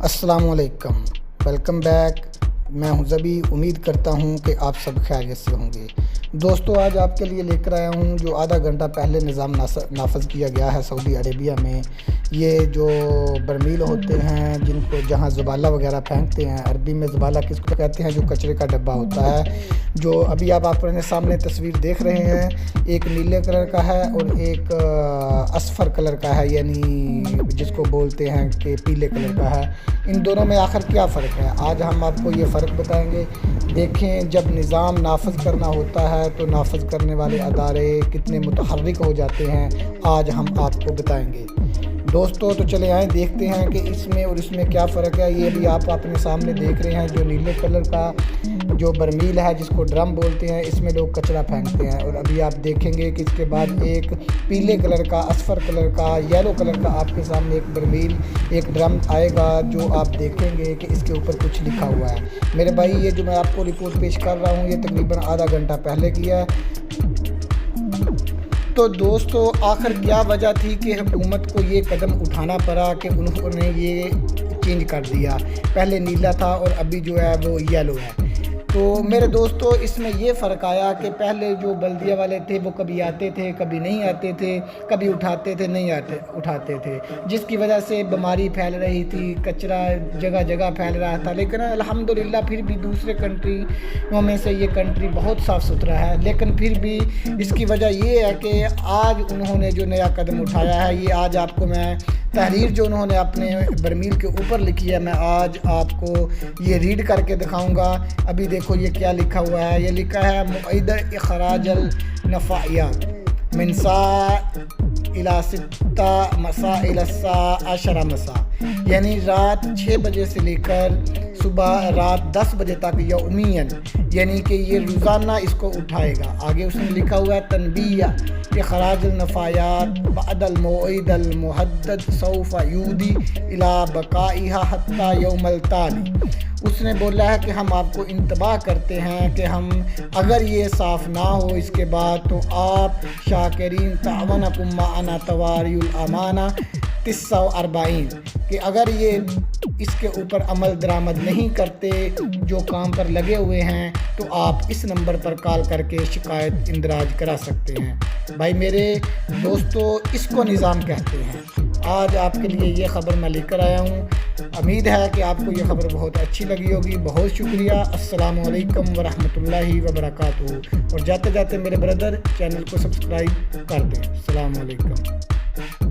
السلام علیکم، welcome back. میں ہوں زبی، امید کرتا ہوں کہ آپ سب خیریت سے ہوں گے۔ دوستو، آج آپ کے لیے لے کر آیا ہوں جو آدھا گھنٹہ پہلے نظام نافذ کیا گیا ہے سعودی عربیہ میں۔ یہ جو برمیل ہوتے ہیں جن کو جہاں زبالہ وغیرہ پھینکتے ہیں، عربی میں زبالہ کس کو کہتے ہیں، جو کچرے کا ڈبہ ہوتا ہے، جو ابھی آپ اپنے سامنے تصویر دیکھ رہے ہیں، ایک نیلے کلر کا ہے اور ایک اصفر کلر کا ہے، یعنی جس کو بولتے ہیں کہ پیلے کلر کا ہے۔ ان دونوں میں آخر کیا فرق ہے، آج ہم آپ کو یہ فرق بتائیں گے۔ دیکھیں، جب نظام نافذ کرنا ہوتا ہے تو نافذ کرنے والے ادارے کتنے متحرک ہو جاتے ہیں، آج ہم آپ کو بتائیں گے۔ دوستو تو چلے آئیں دیکھتے ہیں کہ اس میں اور اس میں کیا فرق ہے۔ یہ بھی آپ اپنے سامنے دیکھ رہے ہیں جو نیلے کلر کا جو برمیل ہے، جس کو ڈرم بولتے ہیں، اس میں لوگ کچرا پھینکتے ہیں، اور ابھی آپ دیکھیں گے کہ اس کے بعد ایک پیلے کلر کا، اصفر کلر کا، یلو کلر کا آپ کے سامنے ایک برمیل، ایک ڈرم آئے گا، جو آپ دیکھیں گے کہ اس کے اوپر کچھ لکھا ہوا ہے۔ میرے بھائی، یہ جو میں آپ کو رپورٹ پیش کر رہا ہوں، یہ تقریباً آدھا گھنٹہ پہلے کیا ہے۔ تو دوستو، آخر کیا وجہ تھی کہ حکومت کو یہ قدم اٹھانا پڑا کہ انہوں نے یہ چینج کر دیا؟ پہلے نیلا تھا اور ابھی جو ہے وہ یلو ہے۔ تو میرے دوستو، اس میں یہ فرق آیا کہ پہلے جو بلدیہ والے تھے وہ کبھی آتے تھے، کبھی نہیں آتے تھے، کبھی اٹھاتے تھے، نہیں اٹھاتے تھے، جس کی وجہ سے بیماری پھیل رہی تھی، کچرا جگہ جگہ پھیل رہا تھا۔ لیکن الحمدللہ پھر بھی دوسرے کنٹریوں میں سے یہ کنٹری بہت صاف ستھرا ہے، لیکن پھر بھی اس کی وجہ یہ ہے کہ آج انہوں نے جو نیا قدم اٹھایا ہے، یہ آج آپ کو میں تحریر جو انہوں نے اپنے برمیل کے اوپر لکھی ہے، میں آج آپ کو یہ ریڈ کر کے دکھاؤں گا۔ ابھی دیکھو یہ کیا لکھا ہوا ہے۔ یہ لکھا ہے مؤید اخراج النفائیات من ساعة إلى 6 مساء إلى الساعة 10 مساء، یعنی رات 6 بجے سے لے کر صبح رات 10 بجے تک یومیاً، یعنی کہ یہ روزانہ اس کو اٹھائے گا۔ آگے اس نے لکھا ہوا ہے تنبیہ اخراج النفایات بعد الموعد المحدد سوف یودی الى بقائها حتی یوم التالی۔ اس نے بولا ہے کہ ہم آپ کو انتباہ کرتے ہیں کہ ہم اگر یہ صاف نہ ہو اس کے بعد تو آپ شاکرین تعاونکم معنا تواری الامانہ 49، کہ اگر یہ اس کے اوپر عمل درآمد نہیں کرتے جو کام پر لگے ہوئے ہیں تو آپ اس نمبر پر کال کر کے شکایت اندراج کرا سکتے ہیں۔ بھائی میرے دوستو، اس کو نظام کہتے ہیں۔ آج آپ کے لیے یہ خبر میں لے کر آیا ہوں، امید ہے کہ آپ کو یہ خبر بہت اچھی لگی ہوگی۔ بہت شکریہ۔ السلام علیکم ورحمۃ اللہ وبرکاتہ۔ اور جاتے جاتے میرے بردر چینل کو سبسکرائب کر دیں۔ السلام علیکم۔